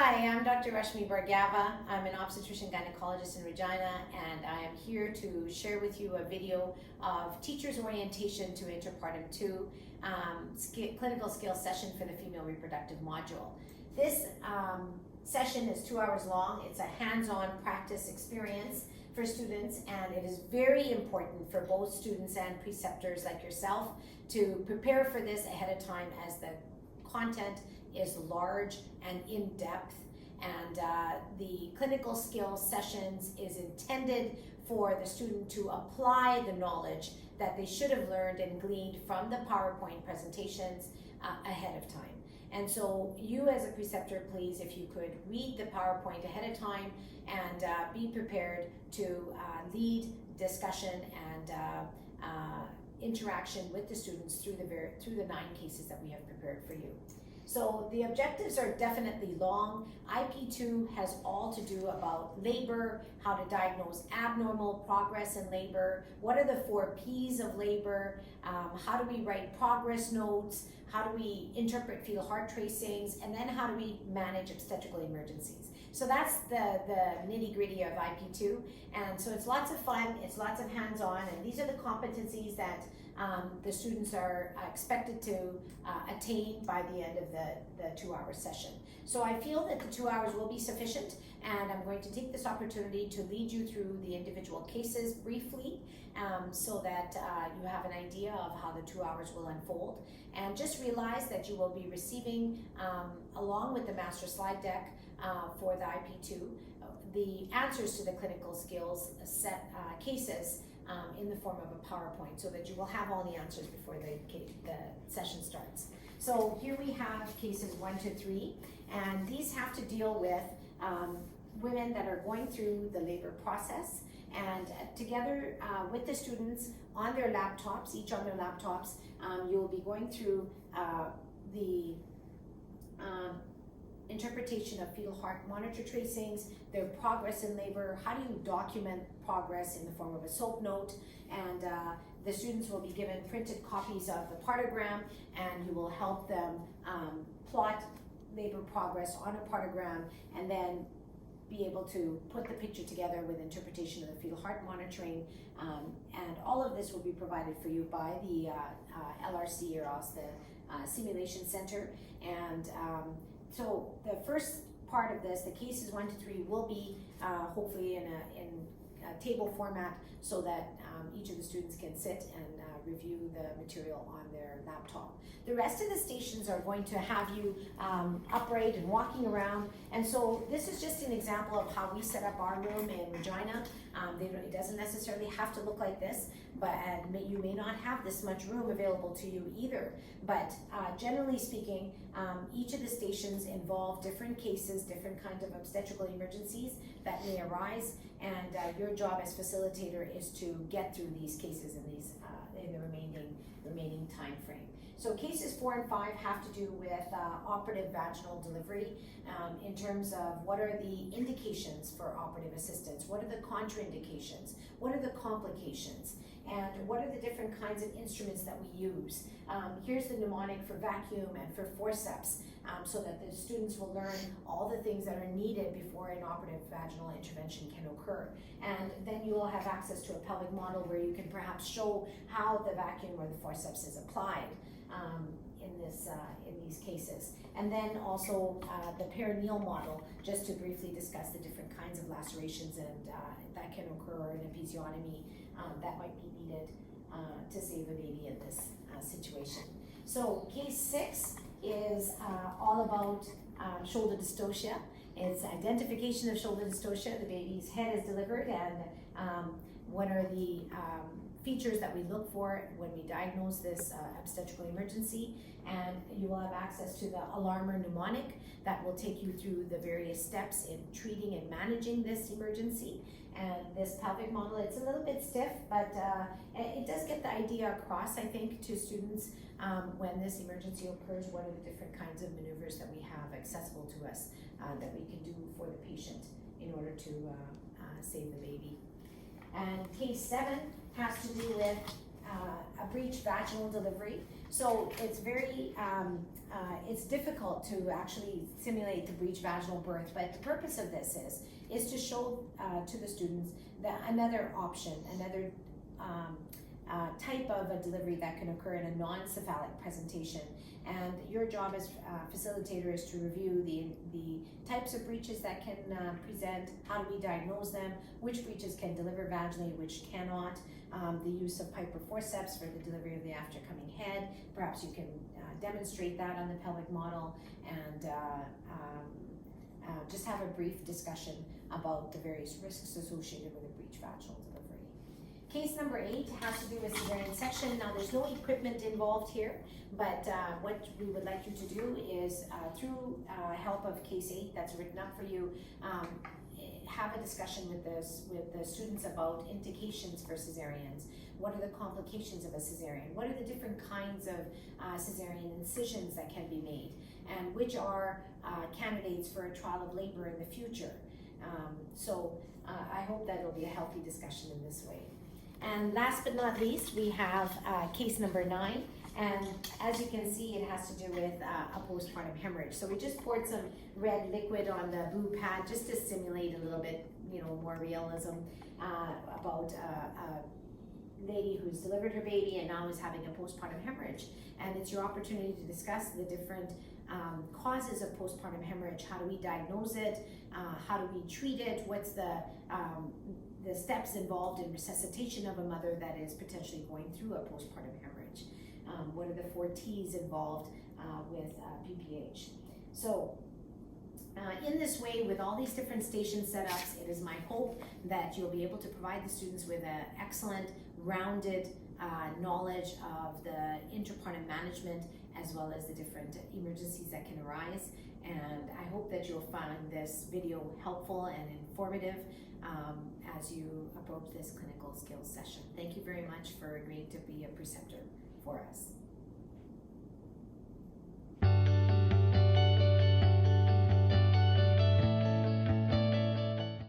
Hi, I'm Dr. Rashmi Bhargava. I'm an obstetrician gynecologist in Regina, and I am here to share with you a video of teacher's orientation to interpartum 2 clinical skills session for the female reproductive module. This session is 2 hours long. It's a hands-on practice experience for students, and it is very important for both students and preceptors like yourself to prepare for this ahead of time, as the content is large and in-depth, and the clinical skills sessions is intended for the student to apply the knowledge that they should have learned and gleaned from the PowerPoint presentations ahead of time. And so you as a preceptor, please, if you could read the PowerPoint ahead of time and be prepared to lead discussion and interaction with the students through the 9 cases that we have prepared for you. So the objectives are definitely long. IP2 has all to do about labor, how to diagnose abnormal progress in labor, what are the 4 P's of labor, how do we write progress notes, how do we interpret fetal heart tracings, and then how do we manage obstetrical emergencies. So that's the nitty-gritty of IP2, and so it's lots of fun, it's lots of hands-on, and these are the competencies that the students are expected to attain by the end of the 2-hour session. So I feel that the 2 hours will be sufficient, and I'm going to take this opportunity to lead you through the individual cases briefly, so that you have an idea of how the 2 hours will unfold. And just realize that you will be receiving, along with the master slide deck for the IP2, the answers to the clinical skills cases in the form of a PowerPoint, so that you will have all the answers before the session starts. So here we have cases 1 to 3, and these have to deal with women that are going through the labor process, and together with the students on their laptops, each on their laptops, you will be going through the interpretation of fetal heart monitor tracings, their progress in labor, how do you document progress in the form of a SOAP note, and the students will be given printed copies of the partogram, and you will help them plot labor progress on a partogram, and then be able to put the picture together with interpretation of the fetal heart monitoring, and all of this will be provided for you by the LRC, or else the Simulation Center. And so the first part of this, the cases 1 to 3, will be hopefully in a table format, so that each of the students can sit and review the material on their laptop. The rest of the stations are going to have you upright and walking around, and so this is just an example of how we set up our room in Regina. It doesn't necessarily have to look like this, but you may not have this much room available to you either. But generally speaking, each of the stations involve different cases, different kinds of obstetrical emergencies that may arise, and your job as facilitator is to get through these cases in the remaining time frame. So cases 4 and 5 have to do with operative vaginal delivery, in terms of what are the indications for operative assistance, what are the contraindications, what are the complications, and what are the different kinds of instruments that we use. Here's the mnemonic for vacuum and for forceps, so that the students will learn all the things that are needed before an operative vaginal intervention can occur. And then you will have access to a pelvic model where you can perhaps show how the vacuum or the forceps is applied in these cases. And then also the perineal model, just to briefly discuss the different kinds of lacerations and that can occur, in episiotomy that might be needed to save a baby in this situation. So case 6 is all about shoulder dystocia. It's identification of shoulder dystocia. The baby's head is delivered, and what are the features that we look for when we diagnose this obstetrical emergency. And you will have access to the alarmer mnemonic that will take you through the various steps in treating and managing this emergency. And this pelvic model, it's a little bit stiff, but it does get the idea across, I think, to students when this emergency occurs. What are the different kinds of maneuvers that we have accessible to us that we can do for the patient in order to save the baby. And case 7 has to do with a breech vaginal delivery. So it's very, it's difficult to actually simulate the breech vaginal birth, but the purpose of this is to show to the students that another option, another type of a delivery that can occur in a non-cephalic presentation. And your job as facilitator is to review the types of breeches that can present, how do we diagnose them, which breeches can deliver vaginally, which cannot, the use of Piper forceps for the delivery of the aftercoming head. Perhaps you can demonstrate that on the pelvic model, and just have a brief discussion about the various risks associated with a breech vaginal delivery. Case number 8 has to do with cesarean section. Now there's no equipment involved here, but what we would like you to do is through help of case 8 that's written up for you, have a discussion with the students about indications for cesareans. What are the complications of a cesarean? What are the different kinds of cesarean incisions that can be made? And which are candidates for a trial of labor in the future? I hope that it'll be a healthy discussion in this way. And last but not least, we have case number 9. And as you can see, it has to do with a postpartum hemorrhage. So we just poured some red liquid on the blue pad just to simulate a little bit, more realism about a lady who's delivered her baby and now is having a postpartum hemorrhage. And it's your opportunity to discuss the different causes of postpartum hemorrhage. How do we diagnose it? How do we treat it? What's the steps involved in resuscitation of a mother that is potentially going through a postpartum hemorrhage? What are the 4 T's involved with PPH? So in this way, with all these different station setups, it is my hope that you'll be able to provide the students with an excellent, rounded knowledge of the interpartum management as well as the different emergencies that can arise. And I hope that you'll find this video helpful and informative as you approach this clinical skills session. Thank you very much for agreeing to be a preceptor for us.